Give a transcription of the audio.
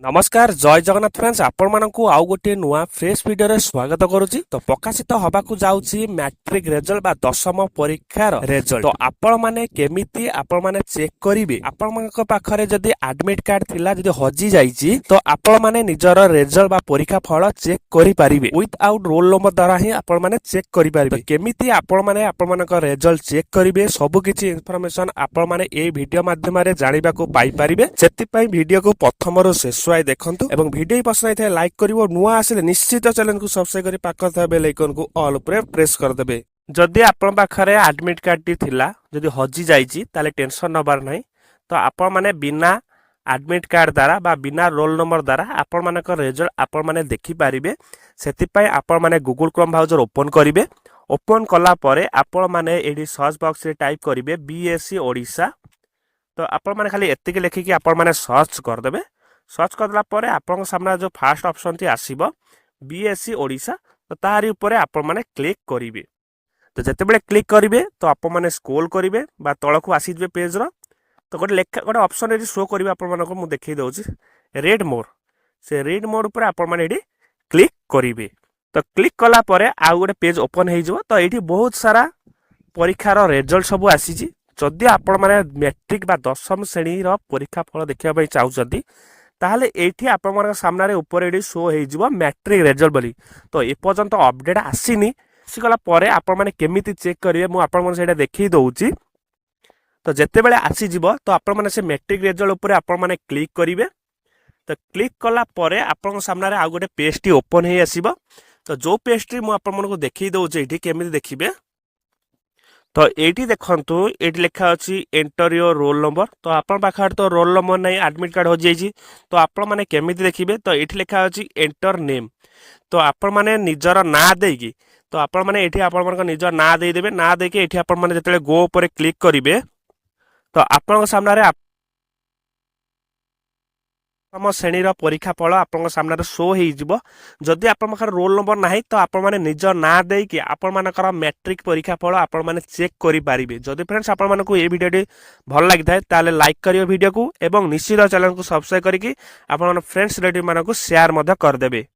नमस्कार जय जगन्नाथ फ्रेंड्स आपण मानकु आउ गोटे नुआ फ्रेश वीडियो रे स्वागत करूची। तो प्रकाशित हबाकू जाउची मैट्रिक रिजल्ट बा दशम परीक्षार रिजल्ट। तो आपण माने केमिति आपण माने चेक करिवे आपण मानक पाखरे जदी एडमिट कार्ड थिला जदी हजी जाईची तो आपण माने निजर रिजल्ट बा परीक्षा फल चेक करि परिबे विदाउट रोल नंबर द्वारा ही आपण माने चेक करि परिबे। तो केमिति आपण माने आपण मानक रिजल्ट चेक करिवे सब किछि इन्फॉर्मेशन आपण माने ए वीडियो माध्यम रे जानिबा को पाई परिबे। सेति पई वीडियो को प्रथम रो शेष देखंतु एवं वीडियो पसंद आए लाइक करिवो नुआ आसिले निश्चित चैनल को सब्सक्राइब करि पाखर था बेल आइकन को ऑल ऊपर प्रेस कर देबे। जदि आपण पाखरे एडमिट कार्ड टी थिला जदि हजी जाईची ताले टेंशन नबार नाही। तो आपण माने बिना एडमिट कार्ड द्वारा बा बिना रोल नंबर द्वारा आपण मानक रिजल्ट आपण माने देखि पारिबे। सेति पई आपण माने गूगल क्रोम ब्राउजर ओपन करिवे। ओपन कला परे आपण माने एडी सर्च बॉक्स रे टाइप करिवे बीएससी ओडिशा। तो आपण माने खाली एतिके लेखि कि आपण माने सर्च कर देबे। सर्च करला परे आपन सामने जो फर्स्ट ऑप्शन टी आसीबो बीएससी ओडिशा। तो तारी ऊपर आपण माने क्लिक करिवे। तो जते बेले क्लिक करिवे तो आपण माने स्क्रॉल करिवे बा तळकु आसी जबे पेज रो। तो गोटे ऑप्शन एडी शो करिवे आपण मानको मु देखै दउची रेड मोर। से रेड मोर ऊपर आपण माने एडी क्लिक करिवे। तो क्लिक कला परे आ गोटे पेज ओपन हे जबो। तो एठी बहुत सारा परीक्षार रिजल्ट सब आसीची। जदि आपण माने मैट्रिक बा दशम श्रेणी रो परीक्षा फल देखिया पई चाहउछथि ताहले एठी आपण मन सामना रे ऊपर एडी शो हे जिवो मैट्रिक रिजल्ट बोली। तो ए पर्यंत अपडेट आसीनी सिगला परे आपण माने केमिति चेक करिवे मु आपण मन सेटा देखि दउची। तो जते बेले आसी जिवो तो आपण माने से मैट्रिक रिजल्ट ऊपर आपण माने क्लिक करिवे। तो क्लिक कला परे आपण सामना रे आ गोटे पेज टी ओपन हे आसीबो। तो जो पेज टी मु आपण मन को देखि दउची एठी केमिति देखिबे। तो एठी देखंतु एठी लिखा अछि एंटर योर रोल नंबर। तो आपण पाखर तो रोल नंबर नै एडमिट कार्ड हो जाईची। तो आपण माने केमिति देखिबे। तो एठी लिखा अछि एंटर नेम। तो आपण माने निजर ना देकी तो आपण माने एठी आपण मन निजर ना देई देबे। ना देके एठी आपण माने जतले गो ऊपर क्लिक करिवे तो आपण सामने रे तम श्रेणीर परीक्षा फल आपण सामने शो हो जिवो। जदि आपण पाखर रोल नंबर नाही तो आपण माने निज ना देकी आपण मानकर मैट्रिक परीक्षा फल आपण माने चेक करि पारिबे। जदि फ्रेंड्स आपण मानको ए वीडियोटी भल लागि थाए ताले लाइक करियो वीडियो को एवं निश्चित चैनल को सब्सक्राइब करिकि आपण फ्रेंड्स रिलेटिव मानको शेयर मध्य कर देबे।